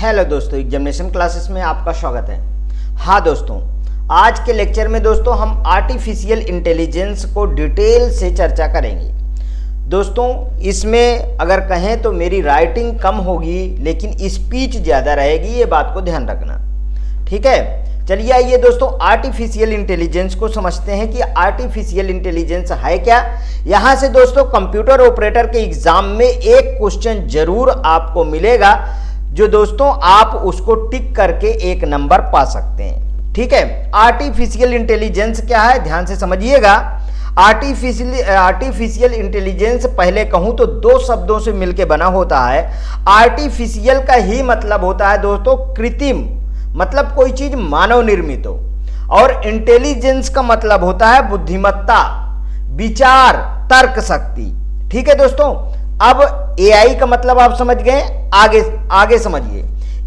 Hello दोस्तों, examination classes में आपका स्वागत है। हाँ दोस्तों, आज के लेक्चर में दोस्तों हम आर्टिफिशियल इंटेलिजेंस को डिटेल से चर्चा करेंगे। दोस्तों इसमें अगर कहें तो मेरी राइटिंग कम होगी लेकिन स्पीच ज़्यादा रहेगी, ये बात को ध्यान रखना, ठीक है। चलिए आइए दोस्तों आर्टिफिशियल इंटेलिजेंस को समझते हैं कि आर्टिफिशियल इंटेलिजेंस है क्या। यहाँ से दोस्तों कंप्यूटर ऑपरेटर के एग्जाम में एक क्वेश्चन जरूर आपको मिलेगा जो दोस्तों आप उसको टिक करके एक नंबर पा सकते हैं, ठीक है। आर्टिफिशियल इंटेलिजेंस क्या है, ध्यान से समझिएगा। आर्टिफिशियल इंटेलिजेंस पहले कहूं तो दो शब्दों से मिलकर बना होता है। आर्टिफिशियल का ही मतलब होता है दोस्तों कृत्रिम, मतलब कोई चीज मानव निर्मित हो, और इंटेलिजेंस का मतलब होता है बुद्धिमत्ता, विचार, तर्क शक्ति, ठीक है दोस्तों। अब एआई का मतलब आप समझ गए, आगे समझिए।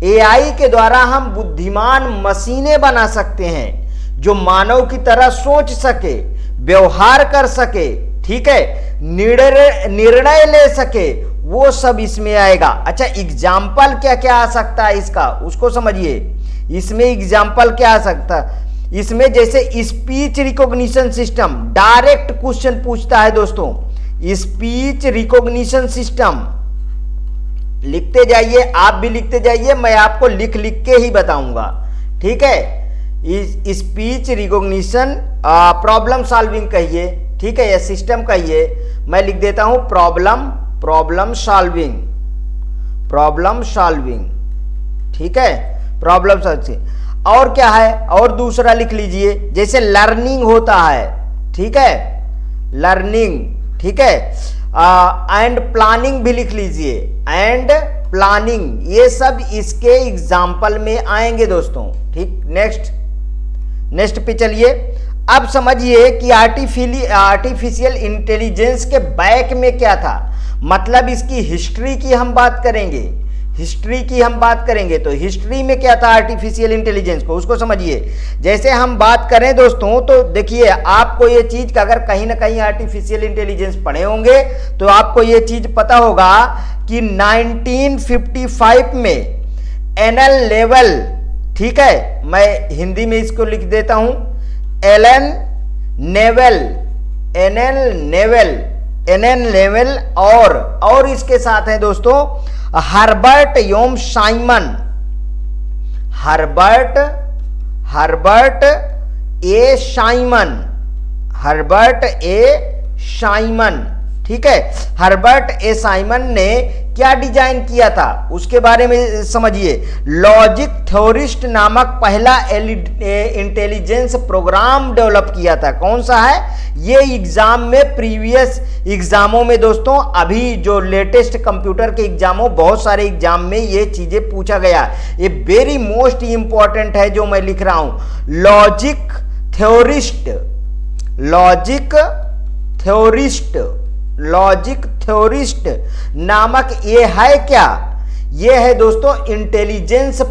एआई के द्वारा हम बुद्धिमान मशीनें बना सकते हैं जो मानव की तरह सोच सके, व्यवहार कर सके, ठीक है, निर्णय ले सके, वो सब इसमें आएगा। अच्छा, एग्जाम्पल क्या क्या आ सकता है इसका, उसको समझिए। इसमें एग्जाम्पल क्या आ सकता है, इसमें जैसे speech recognition system, direct question पूछता है दोस्तों। स्पीच रिकॉग्निशन सिस्टम लिखते जाइए, आप भी लिखते जाइए, मैं आपको लिख लिख के ही बताऊंगा, ठीक है। स्पीच रिकॉग्निशन प्रॉब्लम सॉल्विंग कहिए, ठीक है, या सिस्टम कहिए। मैं लिख देता हूं प्रॉब्लम सॉल्विंग, ठीक है, प्रॉब्लम सॉल्विंग। और क्या है, और दूसरा लिख लीजिए, जैसे लर्निंग होता है, ठीक है, लर्निंग, ठीक है, एंड प्लानिंग भी लिख लीजिए, एंड प्लानिंग, ये सब इसके एग्जाम्पल में आएंगे दोस्तों, ठीक। नेक्स्ट पे चलिए। अब समझिए कि आर्टिफिशियल इंटेलिजेंस के बैक में क्या था, मतलब इसकी हिस्ट्री की हम बात करेंगे। तो हिस्ट्री में क्या था आर्टिफिशियल इंटेलिजेंस को, उसको समझिए। जैसे हम बात करें दोस्तों तो देखिए, आपको ये चीज का अगर कहीं ना कहीं आर्टिफिशियल इंटेलिजेंस पढ़े होंगे तो आपको ये चीज पता होगा कि 1955 में एनएल लेवल, ठीक है, मैं हिंदी में इसको लिख देता हूं, एनएल नेवल, और इसके साथ है दोस्तों हर्बर्ट ए शाइमन, ठीक है। हर्बर्ट ए साइमन ने क्या डिजाइन किया था उसके बारे में समझिए। लॉजिक थ्योरिस्ट नामक पहला इंटेलिजेंस प्रोग्राम डेवलप किया था। कौन सा है ये, एग्जाम में, प्रीवियस एग्जामों में दोस्तों, अभी जो लेटेस्ट कंप्यूटर के एग्जामों, बहुत सारे एग्जाम में ये चीजें पूछा गया। ये वेरी मोस्ट इंपॉर्टेंट है जो मैं लिख रहा हूं। लॉजिक थ्योरिस्ट नामक ये है क्या, ये है दोस्तों इंटेलिजेंस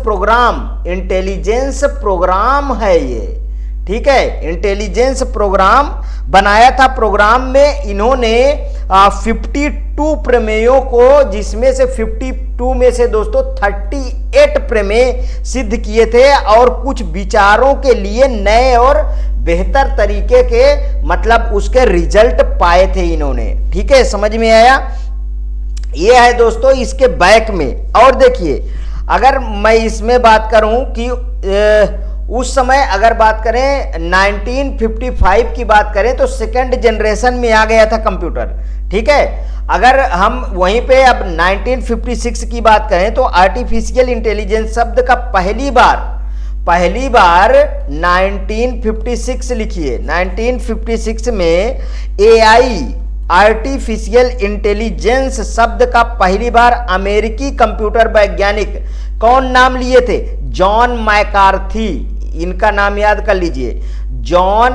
प्रोग्राम है ये, ठीक है। इंटेलिजेंस प्रोग्राम बनाया था। प्रोग्राम में इन्होंने 52 प्रमेयों को, जिसमें से 52 में से दोस्तों 38 प्रमेय सिद्ध किए थे और कुछ विचारों के लिए नए और बेहतर तरीके के, मतलब उसके रिजल्ट पाए थे इन्होंने, ठीक है, समझ में आया। ये है दोस्तों इसके बैक में। और देखिए, अगर मैं इसमें बात करूं कि उस समय अगर बात करें 1955 की बात करें तो सेकंड जनरेशन में आ गया था कंप्यूटर, ठीक है। अगर हम वहीं पे अब 1956 की बात करें तो आर्टिफिशियल इंटेलिजेंस शब्द का पहली बार 1956 लिखिए। 1956 में एआई, आर्टिफिशियल इंटेलिजेंस शब्द का पहली बार अमेरिकी कंप्यूटर वैज्ञानिक कौन नाम लिए थे, जॉन मैकार्थी, इनका नाम याद कर लीजिए, जॉन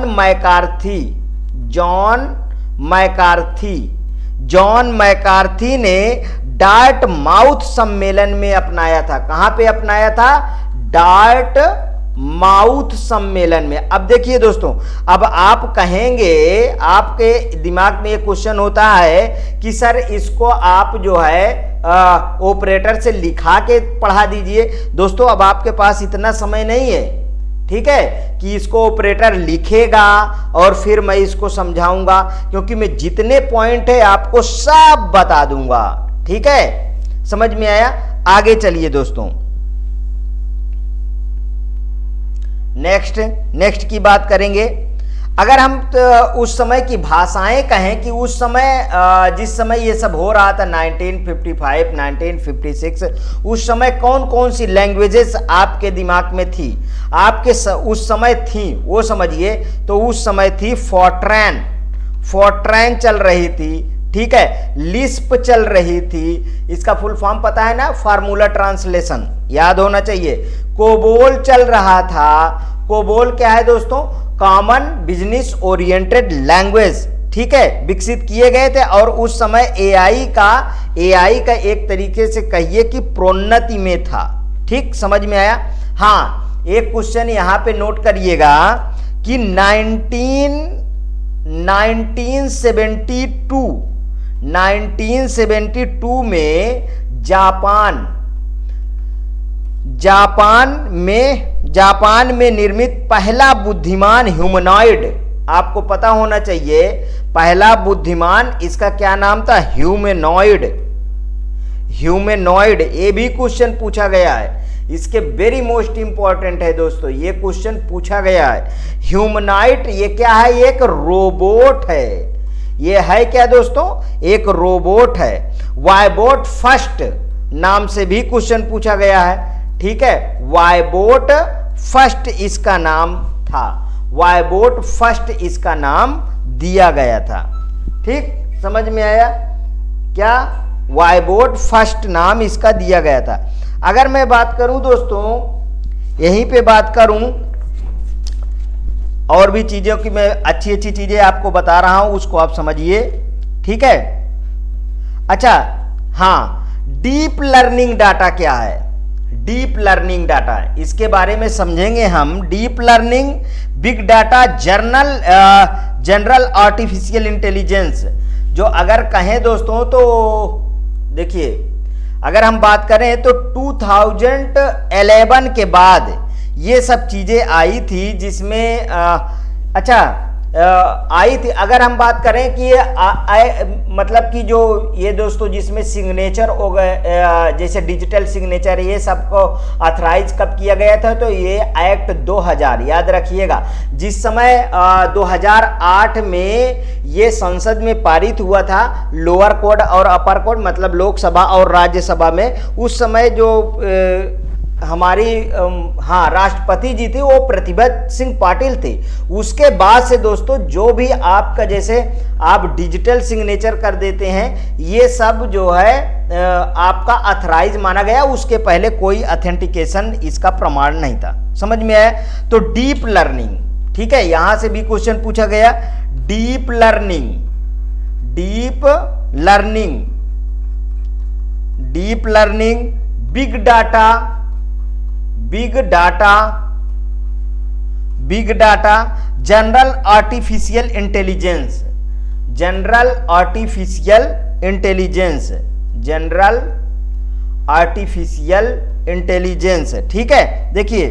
मैकार्थी ने डार्टमाउथ सम्मेलन में अपनाया था। कहां पे अपनाया था, डार्टमाउथ सम्मेलन में। अब देखिए दोस्तों, अब आप कहेंगे, आपके दिमाग में एक क्वेश्चन होता है कि सर इसको आप जो है ऑपरेटर से लिखा के पढ़ा दीजिए। दोस्तों अब आपके पास इतना समय नहीं है, ठीक है, कि इसको ऑपरेटर लिखेगा और फिर मैं इसको समझाऊंगा, क्योंकि मैं जितने पॉइंट है आपको सब बता दूंगा। ठीक है, समझ में आया? आगे चलिए दोस्तों, नेक्स्ट की बात करेंगे। अगर हम उस समय की भाषाएं कहें कि उस समय जिस समय ये सब हो रहा था 1955 1956, उस समय कौन कौन सी लैंग्वेजेस आपके दिमाग में थी, आपके उस समय थी, वो समझिए। तो उस समय थी फोर्ट्रैन चल रही थी, ठीक है, लिस्प चल रही थी, इसका फुल फॉर्म पता है ना, फार्मूला ट्रांसलेशन याद होना चाहिए। कोबोल चल रहा था। कोबोल क्या है दोस्तों? कॉमन बिजनेस ओरिएंटेड लैंग्वेज, ठीक है, विकसित किए गए थे। और उस समय एआई का एक तरीके से कहिए कि प्रोन्नति में था। ठीक, समझ में आया? हाँ, एक क्वेश्चन यहां पे नोट करिएगा कि 1972 में जापान में निर्मित पहला बुद्धिमान ह्यूमनॉइड, आपको पता होना चाहिए पहला बुद्धिमान, इसका क्या नाम था? ह्यूमनॉइड। ये भी क्वेश्चन पूछा गया है, इसके वेरी मोस्ट इंपॉर्टेंट है दोस्तों, ये क्वेश्चन पूछा गया है। ह्यूमनॉइड ये क्या है? एक रोबोट है। ये है क्या दोस्तों? एक रोबोट है। वाइबोट फर्स्ट नाम से भी क्वेश्चन पूछा गया है, ठीक है, वाइबोट फर्स्ट इसका नाम था, वाइबोट फर्स्ट इसका नाम दिया गया था। ठीक, समझ में आया क्या? वाइबोट फर्स्ट नाम इसका दिया गया था। अगर मैं बात करूं दोस्तों, यहीं पे बात करूं, और भी चीजों की मैं अच्छी चीजें आपको बता रहा हूं, उसको आप समझिए, ठीक है। अच्छा, हाँ, डीप लर्निंग डाटा क्या है? डीप लर्निंग डाटा, इसके बारे में समझेंगे हम। Deep learning, big data, general artificial intelligence, जो अगर कहें दोस्तों तो देखिए, अगर हम बात करें तो 2011 के बाद ये सब चीजें आई थी, जिसमें आई थी। अगर हम बात करें कि मतलब कि जो ये दोस्तों जिसमें सिग्नेचर हो गए, जैसे डिजिटल सिग्नेचर, ये सबको ऑथराइज कब किया गया था? तो ये एक्ट 2000 याद रखिएगा, जिस समय 2008 में ये संसद में पारित हुआ था, लोअर कोर्ट और अपर कोर्ट, मतलब लोकसभा और राज्यसभा में। उस समय जो हमारी राष्ट्रपति जी थी वो प्रतिभा सिंह पाटिल थे। उसके बाद से दोस्तों जो भी आपका, जैसे आप डिजिटल सिग्नेचर कर देते हैं, ये सब जो है आपका ऑथराइज माना गया। उसके पहले कोई ऑथेंटिकेशन इसका प्रमाण नहीं था। समझ में आया? तो डीप लर्निंग, ठीक है, यहां से भी क्वेश्चन पूछा गया। Deep learning, big data, general artificial intelligence, ठीक है। देखिए,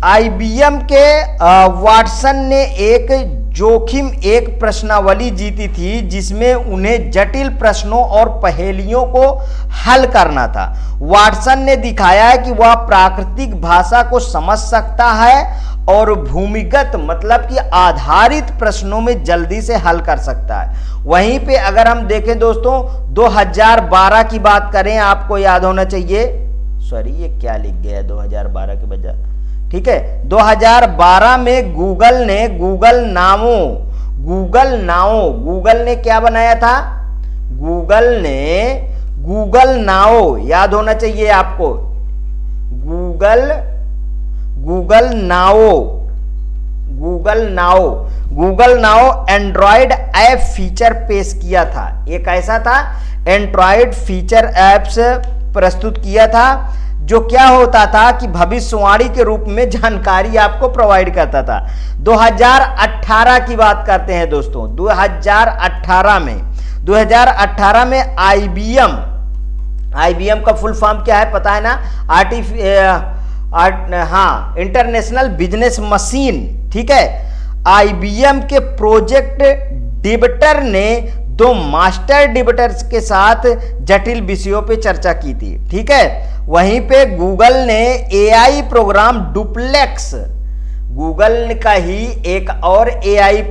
आईबीएम के वाटसन ने एक प्रश्नावली जीती थी, जिसमें उन्हें जटिल प्रश्नों और पहेलियों को हल करना था। वाटसन ने दिखाया है कि वह प्राकृतिक भाषा को समझ सकता है और भूमिगत मतलब कि आधारित प्रश्नों में जल्दी से हल कर सकता है। वहीं पे अगर हम देखें दोस्तों, 2012 की बात करें, आपको याद होना चाहिए, सॉरी ये क्या लिख गया 2012 के बजाय, ठीक है, 2012 में गूगल ने क्या बनाया था? गूगल नाउ, याद होना चाहिए आपको, Google now Android app feature पेश किया था। ये कैसा था? एंड्रॉयड फीचर ऐप्स प्रस्तुत किया था, जो क्या होता था कि भविष्यवाणी के रूप में जानकारी आपको प्रोवाइड करता था। 2018 की बात करते हैं दोस्तों। 2018 में आईबीएम का फुल फॉर्म क्या है पता है ना? हाँ, इंटरनेशनल बिजनेस मशीन। ठीक है, आईबीएम के प्रोजेक्ट डिबेटर ने 2 मास्टर डिबेटर्स के साथ जटिल विषयों पे चर्चा की थी। ठीक है, वहीं पे गूगल ने एआई प्रोग्राम डुप्लेक्स, गूगल का ही एक और एआई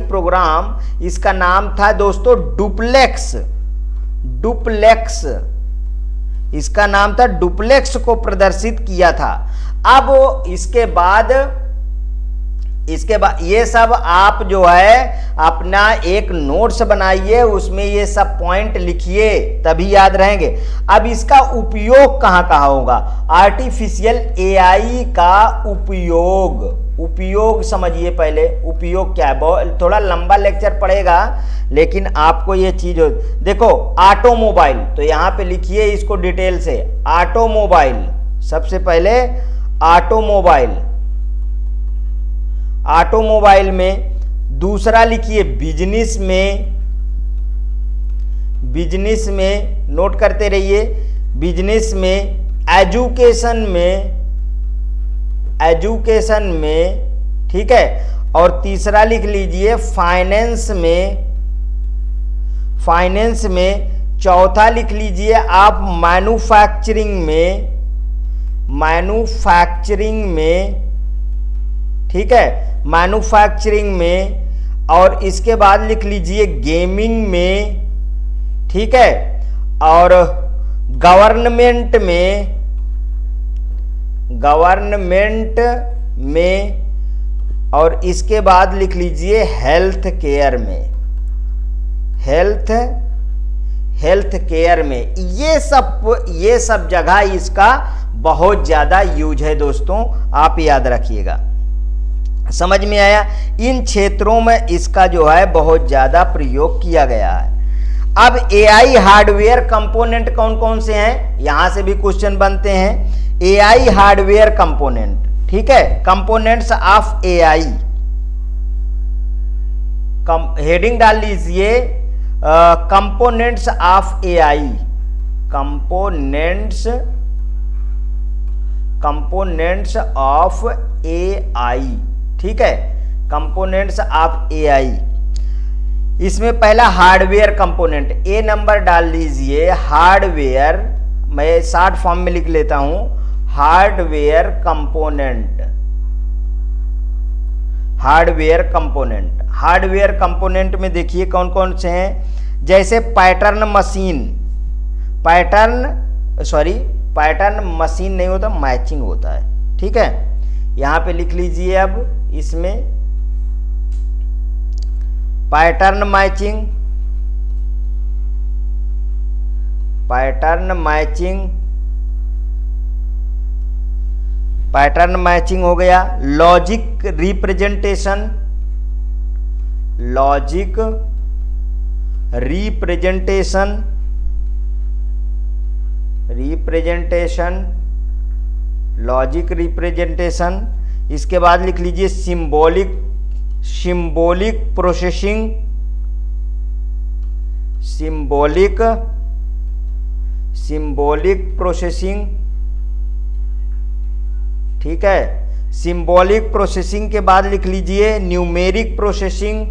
प्रोग्राम इसका नाम था दोस्तों डुप्लेक्स, इसका नाम था डुप्लेक्स को प्रदर्शित किया था। अब इसके बाद ये सब आप जो है अपना एक नोट्स बनाइए, उसमें ये सब पॉइंट लिखिए, तभी याद रहेंगे। अब इसका उपयोग कहाँ कहाँ होगा? आर्टिफिशियल एआई का उपयोग समझिए पहले। उपयोग क्या है? थोड़ा लंबा लेक्चर पड़ेगा, लेकिन आपको ये चीज देखो। ऑटोमोबाइल, तो यहां पे लिखिए इसको डिटेल से। ऑटोमोबाइल, सबसे पहले ऑटोमोबाइल में। दूसरा लिखिए बिजनेस में, नोट करते रहिए। बिजनेस में, एजुकेशन में, ठीक है। और तीसरा लिख लीजिए फाइनेंस में। चौथा लिख लीजिए आप मैन्युफैक्चरिंग में, ठीक है, मैन्युफैक्चरिंग में। और इसके बाद लिख लीजिए गेमिंग में, ठीक है। और गवर्नमेंट में। और इसके बाद लिख लीजिए हेल्थ केयर में। ये सब जगह इसका बहुत ज्यादा यूज है दोस्तों, आप याद रखिएगा। समझ में आया? इन क्षेत्रों में इसका जो है बहुत ज्यादा प्रयोग किया गया है। अब एआई हार्डवेयर कंपोनेंट कौन कौन से हैं, यहां से भी क्वेश्चन बनते हैं। एआई हार्डवेयर कंपोनेंट, ठीक है, कंपोनेंट्स ऑफ एआई। हेडिंग डाल लीजिए components of AI, components of AI, ठीक है, कंपोनेंट्स ऑफ एआई। इसमें पहला हार्डवेयर कंपोनेंट, ए नंबर डाल लीजिए। हार्डवेयर, मैं शॉर्ट फॉर्म में लिख लेता हूं, हार्डवेयर कंपोनेंट में देखिए कौन कौन से हैं। जैसे पैटर्न मशीन नहीं होता, मैचिंग होता है, ठीक है। यहां पे लिख लीजिए अब इसमें पैटर्न मैचिंग हो गया। Logic representation, logic representation. इसके बाद लिख लीजिए सिंबॉलिक प्रोसेसिंग, ठीक है। सिंबॉलिक प्रोसेसिंग के बाद लिख लीजिए numeric processing,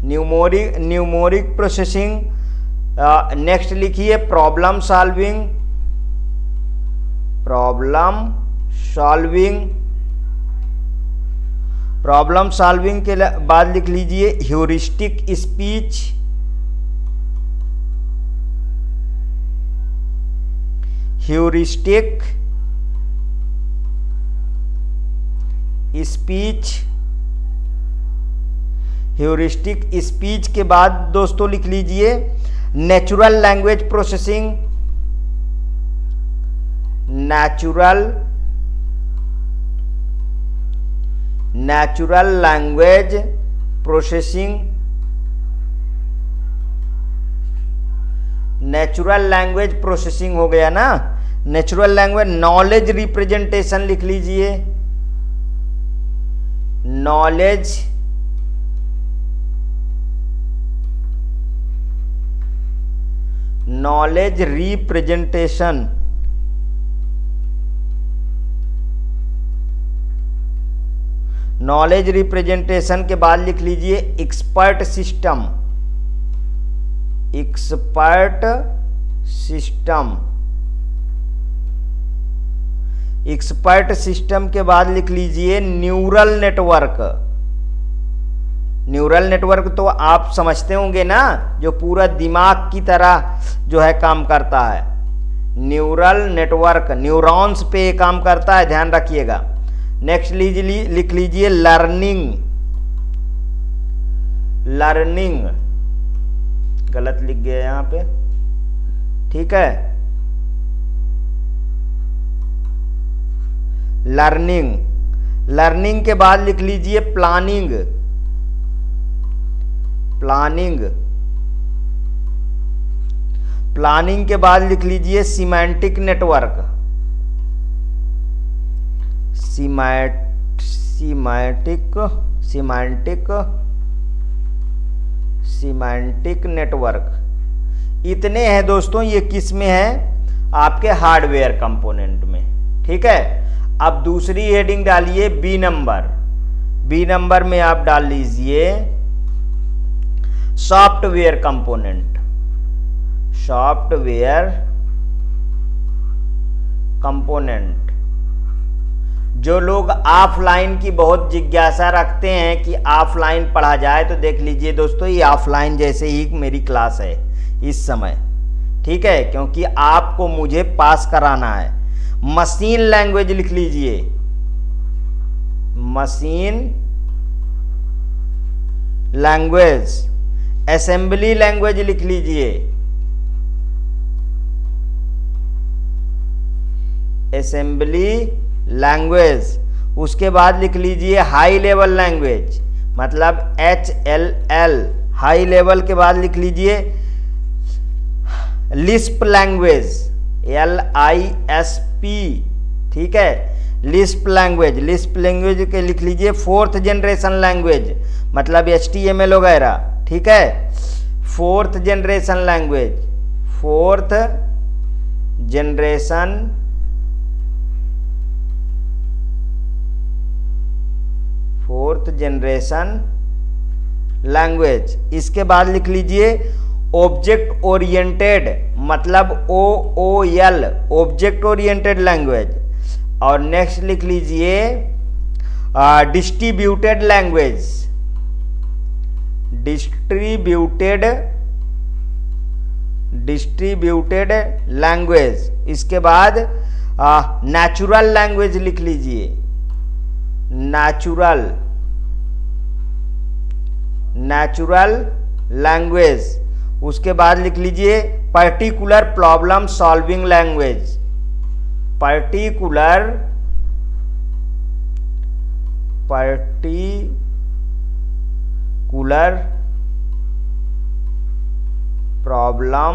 numeric processing. Next लिखिए प्रॉब्लम सॉल्विंग के बाद लिख लीजिए ह्यूरिस्टिक स्पीच, ह्यूरिस्टिक स्पीच के बाद दोस्तों लिख लीजिए natural language processing, natural language processing हो गया ना। नेचुरल लैंग्वेज, नॉलेज रिप्रेजेंटेशन लिख लीजिए, नॉलेज रिप्रेजेंटेशन, नॉलेज रिप्रेजेंटेशन के बाद लिख लीजिए expert system, expert system, expert system के बाद लिख लीजिए न्यूरल नेटवर्क। न्यूरल नेटवर्क तो आप समझते होंगे ना, जो पूरा दिमाग की तरह जो है काम करता है। न्यूरल नेटवर्क न्यूरॉन्स पे काम करता है, ध्यान रखिएगा। नेक्स्ट लिख लीजिए लर्निंग, लर्निंग गलत लिख गया यहां पे, ठीक है। लर्निंग, लर्निंग के बाद लिख लीजिए प्लानिंग, प्लानिंग, प्लानिंग के बाद लिख लीजिए सिमेंटिक नेटवर्क, सिमेंटिक नेटवर्क। इतने हैं दोस्तों, ये किस में है? आपके हार्डवेयर कंपोनेंट में, ठीक है। अब दूसरी हेडिंग डालिए बी नंबर, बी नंबर में आप डाल लीजिए सॉफ्टवेयर कंपोनेंट, सॉफ्टवेयर कंपोनेंट। जो लोग ऑफलाइन की बहुत जिज्ञासा रखते हैं कि ऑफलाइन पढ़ा जाए, तो देख लीजिए दोस्तों, ये ऑफलाइन जैसे ही मेरी क्लास है इस समय, ठीक है, क्योंकि आपको मुझे पास कराना है। मशीन लैंग्वेज लिख लीजिए, मशीन लैंग्वेज। असेंबली लैंग्वेज लिख लीजिए, असेंबली लैंग्वेज। उसके बाद लिख लीजिए हाई लेवल लैंग्वेज, मतलब HLL, हाई लेवल के बाद लिख लीजिए लिस्प लैंग्वेज, LISP, ठीक है, लिस्प लैंग्वेज। लिस्प लैंग्वेज के लिख लीजिए फोर्थ जनरेशन लैंग्वेज, मतलब HTML वगैरह, ठीक है, fourth generation language, fourth generation language. इसके बाद लिख लीजिए ऑब्जेक्ट ओरिएंटेड, मतलब OOL, ऑब्जेक्ट ओरिएंटेड लैंग्वेज। और नेक्स्ट लिख लीजिए डिस्ट्रीब्यूटेड लैंग्वेज, डिस्ट्रीब्यूटेड लैंग्वेज। इसके बाद नेचुरल लैंग्वेज लिख लीजिए, नेचुरल लैंग्वेज। उसके बाद लिख लीजिए particular problem solving language, particular problem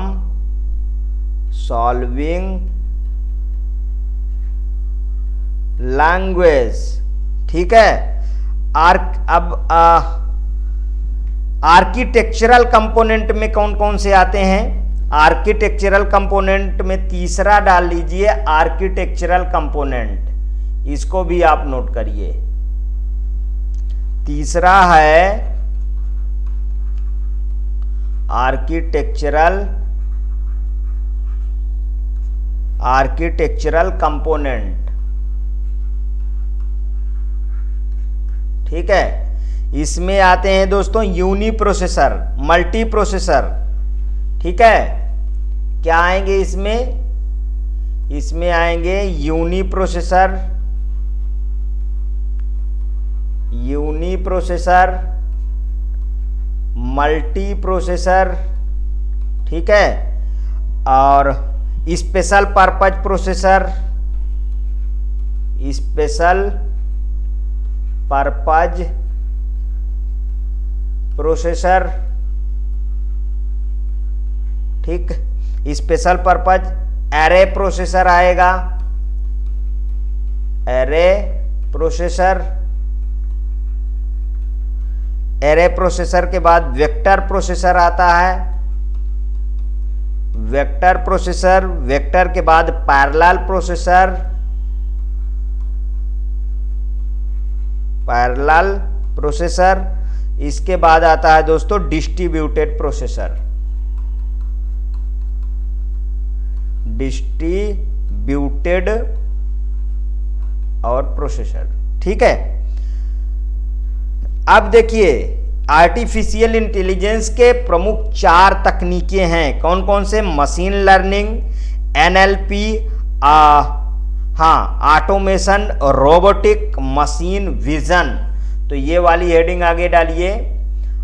solving language, ठीक है। अब आर्किटेक्चरल कंपोनेंट में कौन कौन से आते हैं? आर्किटेक्चरल कंपोनेंट में तीसरा डाल लीजिए आर्किटेक्चरल कंपोनेंट, इसको भी आप नोट करिए। तीसरा है आर्किटेक्चरल कंपोनेंट, ठीक है। इसमें आते हैं दोस्तों यूनी प्रोसेसर, मल्टी प्रोसेसर, ठीक है। क्या आएंगे इसमें? इसमें आएंगे यूनी प्रोसेसर, मल्टी प्रोसेसर, ठीक है, और special purpose processor, special purpose processor, ठीक। स्पेशल पर्पज एरे प्रोसेसर आएगा, एरे प्रोसेसर, एरे प्रोसेसर के बाद वेक्टर प्रोसेसर आता है, वेक्टर प्रोसेसर, वेक्टर के बाद पैरेलल प्रोसेसर, पैरेलल प्रोसेसर, इसके बाद आता है दोस्तों डिस्ट्रीब्यूटेड प्रोसेसर, डिस्ट्रीब्यूटेड और प्रोसेसर। ठीक है, अब देखिए आर्टिफिशियल इंटेलिजेंस के प्रमुख 4 तकनीकें हैं। कौन कौन से? Machine learning, NLP, automation, robotic, machine vision. तो ये वाली हेडिंग आगे डालिए,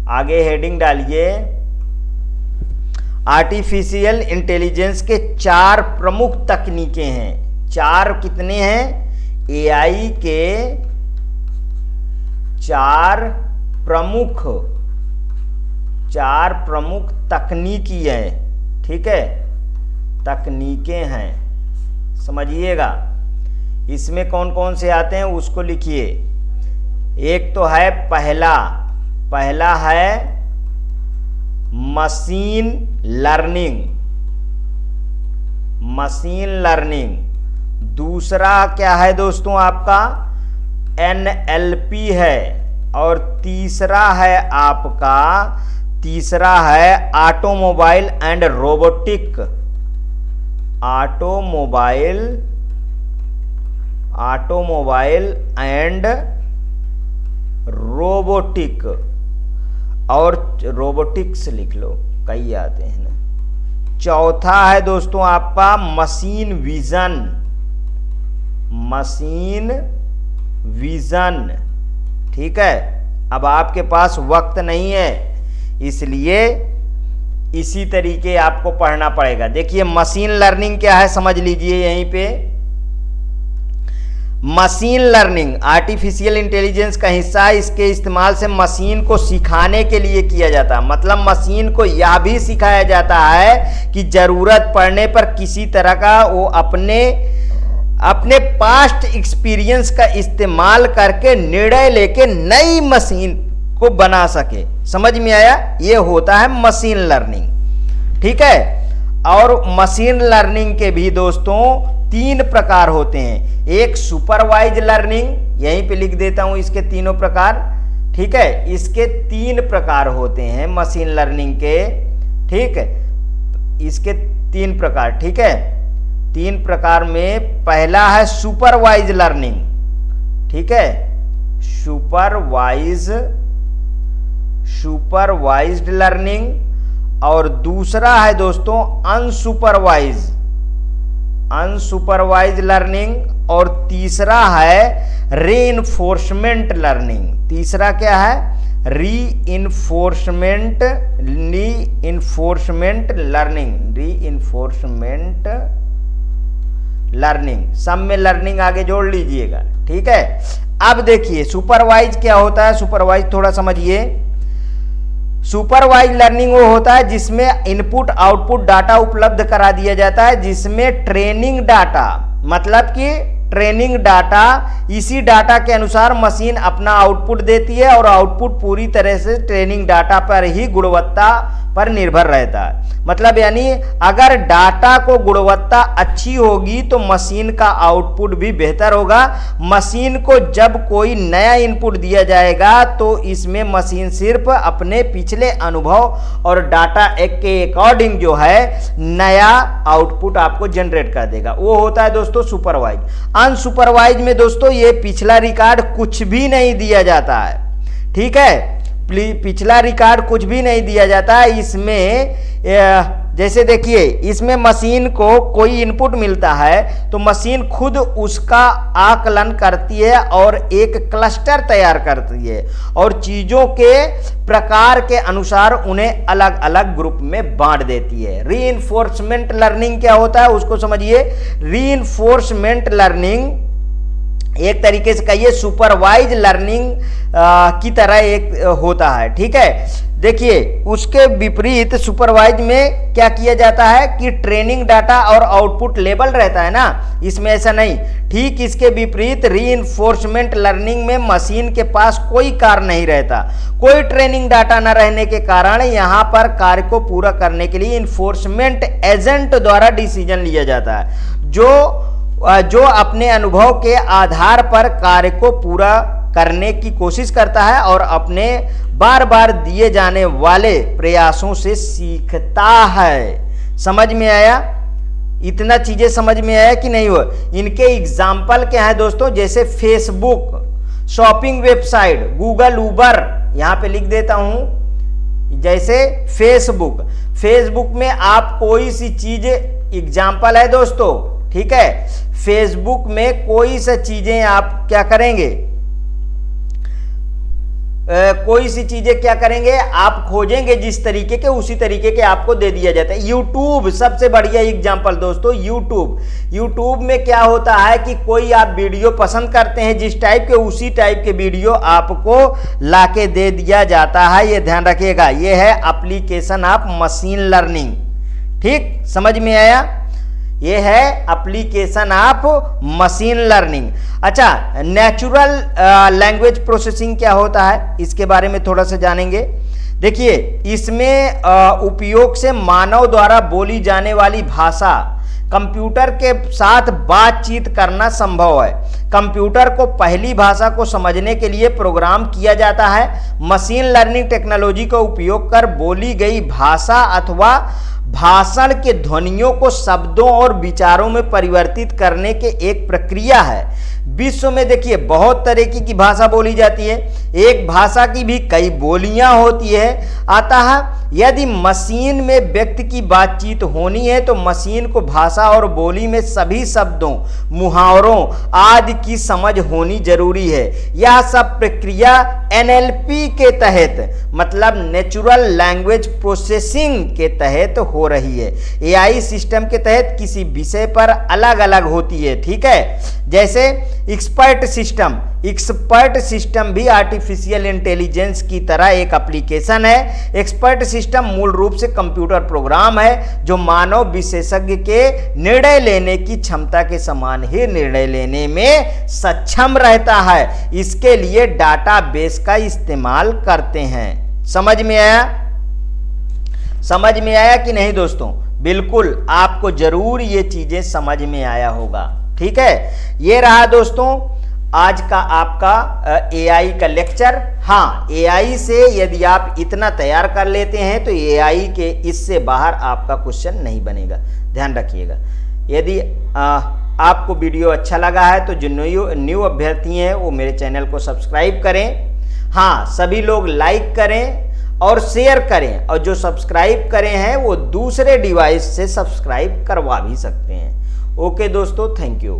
आगे हेडिंग डालिए। आर्टिफिशियल इंटेलिजेंस के 4 प्रमुख तकनीकें हैं। 4 कितने हैं? एआई के 4 प्रमुख तकनीकी हैं। ठीक है, तकनीकें हैं, समझिएगा। इसमें कौन कौन से आते हैं उसको लिखिए। एक तो है पहला है मशीन लर्निंग, मशीन लर्निंग। दूसरा क्या है दोस्तों आपका? एनएलपी है। और तीसरा है automobile and robotic, automobile and robotic, और रोबोटिक्स लिख लो, कई आते हैं ना। चौथा है दोस्तों आपका मशीन विजन, मशीन विजन। ठीक है, अब आपके पास वक्त नहीं है, इसलिए इसी तरीके आपको पढ़ना पड़ेगा। देखिए मशीन लर्निंग क्या है समझ लीजिए। यहीं पे मशीन लर्निंग आर्टिफिशियल इंटेलिजेंस का हिस्सा है। इसके इस्तेमाल से मशीन को सिखाने के लिए किया जाता है। मतलब मशीन को यह भी सिखाया जाता है कि जरूरत पड़ने पर किसी तरह का वो अपने पास्ट एक्सपीरियंस का इस्तेमाल करके निर्णय लेके नई मशीन को बना सके। समझ में आया? ये होता है मशीन लर्निंग। ठीक है, और मशीन लर्निंग के भी दोस्तों 3 प्रकार होते हैं। एक सुपरवाइज लर्निंग, यहीं पे लिख देता हूं इसके तीनों प्रकार। ठीक है, इसके 3 प्रकार होते हैं मशीन लर्निंग के। ठीक है, इसके 3 प्रकार। ठीक है, 3 प्रकार में पहला है सुपरवाइज लर्निंग। ठीक है, सुपरवाइज्ड लर्निंग। और दूसरा है दोस्तों अनसुपरवाइज्ड लर्निंग। और तीसरा है रीइंफोर्समेंट लर्निंग। तीसरा क्या है? Reinforcement learning. सब में लर्निंग आगे जोड़ लीजिएगा। ठीक है, अब देखिए सुपरवाइज क्या होता है। सुपरवाइज थोड़ा समझिए। सुपरवाइज लर्निंग वो होता है जिसमें इनपुट आउटपुट डाटा उपलब्ध करा दिया जाता है, जिसमें ट्रेनिंग डाटा, मतलब कि ट्रेनिंग डाटा, इसी डाटा के अनुसार मशीन अपना आउटपुट देती है और आउटपुट पूरी तरह से ट्रेनिंग डाटा पर ही गुणवत्ता पर निर्भर रहता है। मतलब यानी अगर डाटा को गुणवत्ता अच्छी होगी तो मशीन का आउटपुट भी बेहतर होगा। मशीन को जब कोई नया इनपुट दिया जाएगा तो इसमें मशीन सिर्फ अपने पिछले अनुभव और डाटा के अकॉर्डिंग जो है नया आउटपुट आपको जनरेट कर देगा। वो होता है दोस्तों सुपरवाइज। अनसुपरवाइज में दोस्तों ये पिछला रिकॉर्ड कुछ भी नहीं दिया जाता है। ठीक है, पिछला रिकॉर्ड कुछ भी नहीं दिया जाता है। इसमें जैसे देखिए, इसमें मशीन को कोई इनपुट मिलता है तो मशीन खुद उसका आकलन करती है और एक क्लस्टर तैयार करती है और चीज़ों के प्रकार के अनुसार उन्हें अलग अलग ग्रुप में बांट देती है। रीइंफोर्समेंट लर्निंग क्या होता है उसको समझिए। रीइंफोर्समेंट लर्निंग एक तरीके से कहिए सुपरवाइज लर्निंग की तरह एक होता है। ठीक है, देखिए उसके विपरीत सुपरवाइज में क्या किया जाता है कि ट्रेनिंग डाटा और आउटपुट लेबल रहता है ना, इसमें ऐसा नहीं। ठीक इसके विपरीत रीइंफोर्समेंट लर्निंग में मशीन के पास कोई कार्य नहीं रहता, कोई ट्रेनिंग डाटा न रहने के कारण यहाँ पर कार्य को पूरा करने के लिए इन्फोर्समेंट एजेंट द्वारा डिसीजन लिया जाता है, जो अपने अनुभव के आधार पर कार्य को पूरा करने की कोशिश करता है और अपने बार बार दिए जाने वाले प्रयासों से सीखता है। समझ में आया? इतना चीजें समझ में आया कि नहीं हो? इनके एग्जाम्पल क्या है दोस्तों, जैसे फेसबुक, शॉपिंग वेबसाइट, गूगल, उबर, यहां पे लिख देता हूं। जैसे फेसबुक में आप कोई सी चीज, एग्जाम्पल है दोस्तों, ठीक है, फेसबुक में कोई सी चीजें आप क्या करेंगे, कोई सी चीजें क्या करेंगे आप खोजेंगे जिस तरीके के, उसी तरीके के आपको दे दिया जाता है। यूट्यूब सबसे बढ़िया एग्जांपल दोस्तों, यूट्यूब में क्या होता है कि कोई आप वीडियो पसंद करते हैं जिस टाइप के, उसी टाइप के वीडियो आपको लाके दे दिया जाता है। ये ध्यान रखिएगा, ये है एप्लीकेशन ऑफ मशीन लर्निंग। ठीक, समझ में आया? ये है एप्लीकेशन ऑफ मशीन लर्निंग। अच्छा, नेचुरल लैंग्वेज प्रोसेसिंग क्या होता है, इसके बारे में थोड़ा सा जानेंगे। देखिए, इसमें उपयोग से मानव द्वारा बोली जाने वाली भाषा कंप्यूटर के साथ बातचीत करना संभव है। कंप्यूटर को पहली भाषा को समझने के लिए प्रोग्राम किया जाता है। मशीन लर्निंग टेक्नोलॉजी का उपयोग कर बोली गई भाषा अथवा भाषण के ध्वनियों को शब्दों और विचारों में परिवर्तित करने के एक प्रक्रिया है। विश्व में देखिए बहुत तरीके की भाषा बोली जाती है, एक भाषा की भी कई बोलियां होती है। अतः यदि मशीन में व्यक्ति की बातचीत होनी है तो मशीन को भाषा और बोली में सभी शब्दों, मुहावरों आदि की समझ होनी जरूरी है। यह सब प्रक्रिया NLP के तहत, मतलब नेचुरल लैंग्वेज प्रोसेसिंग के तहत हो रही है। AI सिस्टम के तहत किसी विषय पर अलग अलग होती है। ठीक है, जैसे एक्सपर्ट सिस्टम भी आर्टिफिशियल इंटेलिजेंस की तरह एक एप्लीकेशन है। एक्सपर्ट सिस्टम मूल रूप से कंप्यूटर प्रोग्राम है जो मानव विशेषज्ञ के निर्णय लेने की क्षमता के समान ही निर्णय लेने में सक्षम रहता है। इसके लिए डाटाबेस का इस्तेमाल करते हैं। समझ में आया? समझ में आया कि नहीं दोस्तों? बिल्कुल, आपको जरूर ये चीजें समझ में आया होगा। ठीक है, ये रहा दोस्तों आज का आपका AI का लेक्चर। हाँ, AI से यदि आप इतना तैयार कर लेते हैं तो AI के इससे बाहर आपका क्वेश्चन नहीं बनेगा, ध्यान रखिएगा। यदि आपको वीडियो अच्छा लगा है तो जो न्यू अभ्यर्थी हैं वो मेरे चैनल को सब्सक्राइब करें। हाँ, सभी लोग लाइक करें और शेयर करें, और जो सब्सक्राइब करें हैं वो दूसरे डिवाइस से सब्सक्राइब करवा भी सकते हैं। ओके दोस्तों, थैंक यू।